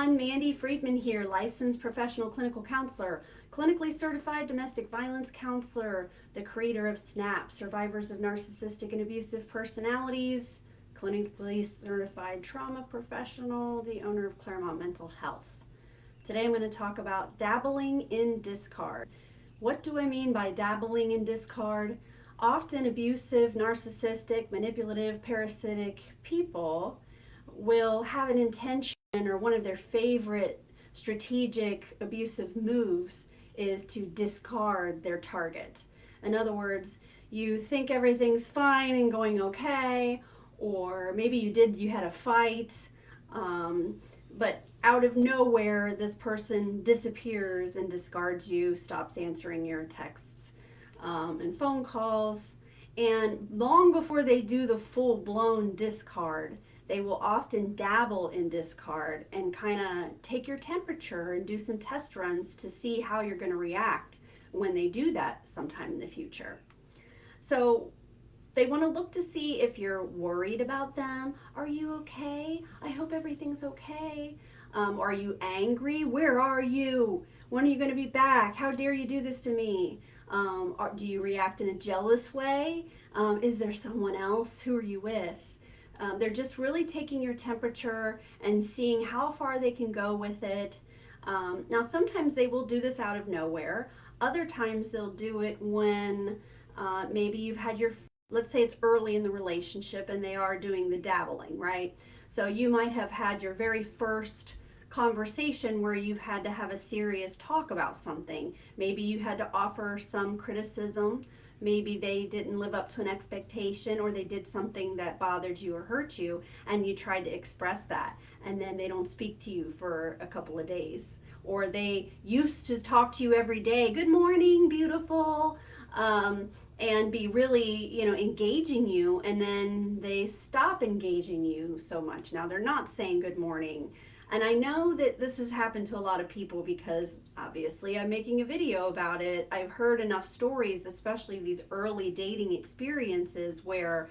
everyone. Mandy Friedman here, licensed professional clinical counselor, clinically certified domestic violence counselor, the creator of SNAP, Survivors of Narcissistic and Abusive Personalities, clinically certified trauma professional, the owner of Claremont Mental Health. Today I'm going to talk about dabbling in discard. What do I mean by dabbling in discard? Often abusive, narcissistic, manipulative, parasitic people will have an intention, or one of their favorite strategic abusive moves is to discard their target. In other words, you think everything's fine and going okay, or maybe you had a fight, but out of nowhere this person disappears and discards you, stops answering your texts and phone calls, and long before they do the full-blown discard, they will often dabble in discard and kind of take your temperature and do some test runs to see how you're going to react when they do that sometime in the future. So they want to look to see if you're worried about them. Are you okay? I hope everything's okay. Are you angry? Where are you? When are you going to be back? How dare you do this to me? Do you react in a jealous way? Is there someone else? Who are you with? They're just really taking your temperature and seeing how far they can go with it. Now, sometimes they will do this out of nowhere. Other times they'll do it when maybe you've had let's say it's early in the relationship and they are doing the dabbling, right? So you might have had your very first conversation where you've had to have a serious talk about something. Maybe you had to offer some criticism. Maybe they didn't live up to an expectation, or they did something that bothered you or hurt you, and you tried to express that, and then they don't speak to you for a couple of days. Or they used to talk to you every day, good morning, beautiful, and be really, engaging you, and then they stop engaging you so much. Now they're not saying good morning. And I know that this has happened to a lot of people because obviously I'm making a video about it. I've heard enough stories, especially these early dating experiences, where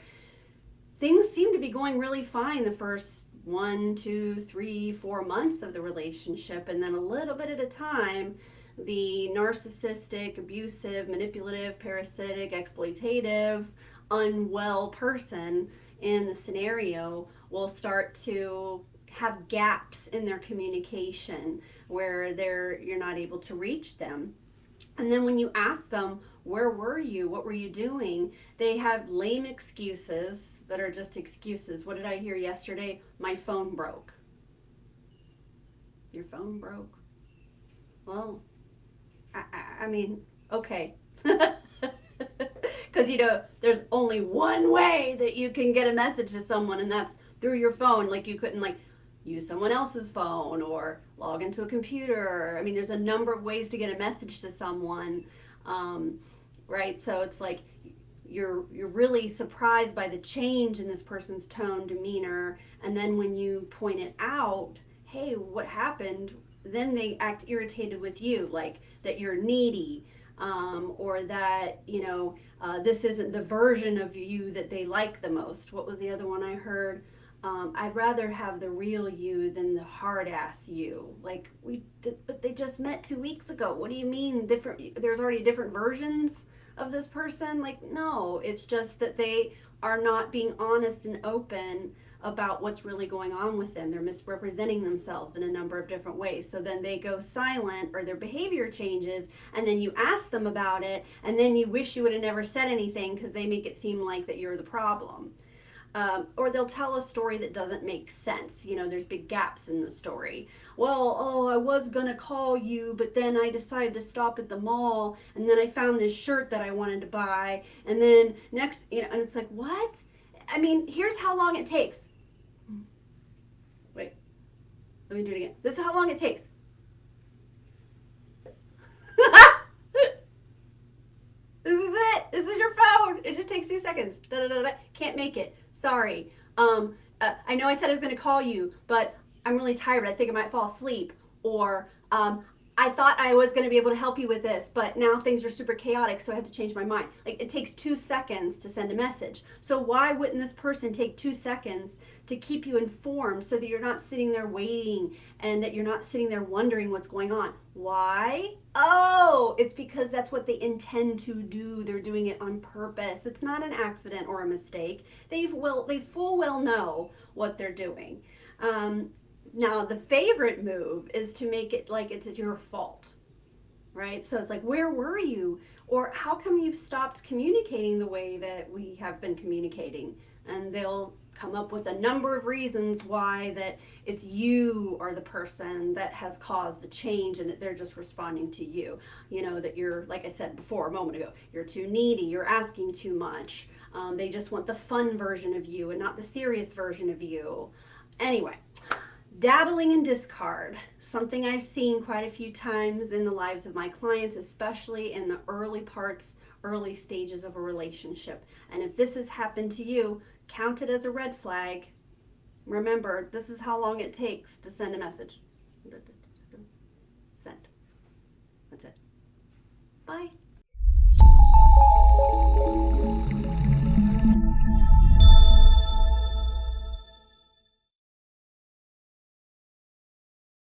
things seem to be going really fine the first 1, 2, 3, 4 months of the relationship, and then a little bit at a time, the narcissistic, abusive, manipulative, parasitic, exploitative, unwell person in the scenario will start to have gaps in their communication where you're not able to reach them. And then when you ask them, where were you? What were you doing? They have lame excuses that are just excuses. What did I hear yesterday? My phone broke. Your phone broke? Well, I mean, okay. Because, there's only one way that you can get a message to someone, and that's through your phone. Like, you couldn't, use someone else's phone or log into a computer. I mean, there's a number of ways to get a message to someone, right? So it's like you're really surprised by the change in this person's tone, demeanor, and then when you point it out, hey, what happened? Then they act irritated with you, like that you're needy, or that, this isn't the version of you that they like the most. What was the other one I heard? I'd rather have the real you than the hard ass you. Like, but they just met 2 weeks ago. What do you mean different? There's already different versions of this person? Like, no, it's just that they are not being honest and open about what's really going on with them. They're misrepresenting themselves in a number of different ways. So then they go silent, or their behavior changes, and then you ask them about it, and then you wish you would have never said anything because they make it seem like that you're the problem. Or they'll tell a story that doesn't make sense. There's big gaps in the story. Well, I was going to call you, but then I decided to stop at the mall, and then I found this shirt that I wanted to buy, and then next, and it's like, what? I mean, here's how long it takes. Wait, let me do it again. This is how long it takes. This is it. This is your phone. It just takes 2 seconds. Can't make it. Sorry. I know I said I was going to call you, but I'm really tired. I think I might fall asleep. Or I thought I was going to be able to help you with this, but now things are super chaotic, so I have to change my mind. Like, it takes 2 seconds to send a message. So why wouldn't this person take 2 seconds to keep you informed so that you're not sitting there waiting and that you're not sitting there wondering what's going on? Why? Oh, it's because that's what they intend to do. They're doing it on purpose. It's not an accident or a mistake. They full well know what they're doing. Now, the favorite move is to make it like it's your fault, right? So it's like, where were you? Or how come you've stopped communicating the way that we have been communicating? And they'll come up with a number of reasons why that it's you or the person that has caused the change and that they're just responding to you. You know, that you're, like I said before a moment ago, you're too needy, you're asking too much. They just want the fun version of you and not the serious version of you. Anyway. Dabbling in discard, something I've seen quite a few times in the lives of my clients, especially in the early stages of a relationship. And if this has happened to you, count it as a red flag. Remember, this is how long it takes to send a message. Send. That's it. Bye.